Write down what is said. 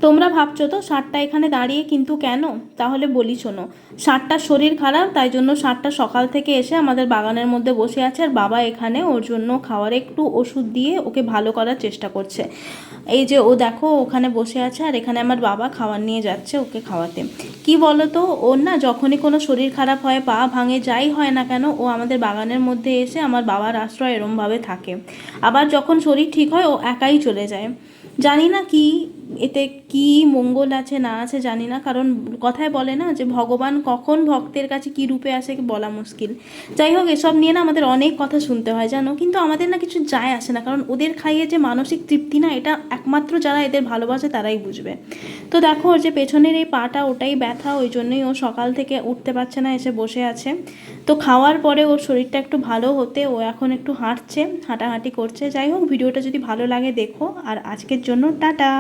তোমরা ভাবছো তো ষাঁড়টা এখানে দাঁড়িয়ে কিন্তু কেন? তাহলে বলি শোনো। ষাঁড়টার শরীর খারাপ, তাই জন্য ষাঁড়টা সকাল থেকে এসে আমাদের বাগানের মধ্যে বসে আছে, আর বাবা এখানে ওর জন্য খাওয়ার একটু ওষুধ দিয়ে ওকে ভালো করার চেষ্টা করছে। এই যে ও দেখো ওখানে বসে আছে, আর এখানে আমার বাবা খাবার নিয়ে যাচ্ছে ওকে খাওয়াতে। কি বলো তো, ওর না যখনই কোনো শরীর খারাপ হয়, পা ভাঙে, যাই হয় না কেন, ও আমাদের বাগানের মধ্যে এসে আমার বাবার আশ্রয় এরমভাবে থাকে। আবার যখন শরীর ঠিক হয় ও একাই চলে যায়। জানি না কি এতে কি মঙ্গল আছে না আছে জানি না, কারণ কথায় বলে না যে ভগবান কখন ভক্তের কাছে কি রূপে আসে বলা মুশকিল। যাই হোক, এসব নিয়ে না আমাদের অনেক কথা শুনতে হয় জানো, কিন্তু আমাদের না কিছু যায় আসে না, কারণ ওদের খাইয়ে যে মানসিক তৃপ্তি না, এটা একমাত্র যারা এদের ভালোবাসে তারাই বুঝবে। তো দেখো ওর যে পেছনের এই পাটা ওটাই ব্যথা, ওই জন্যই ও সকাল থেকে উঠতে পারছে না, এসে বসে আছে। তো খাওয়ার পরে ওর শরীরটা একটু ভালো হতে ও এখন একটু হাঁটছে, হাঁটাহাঁটি করছে। যাই হোক, ভিডিওটা যদি ভালো লাগে দেখো, আর আজকের জন্য টাটা।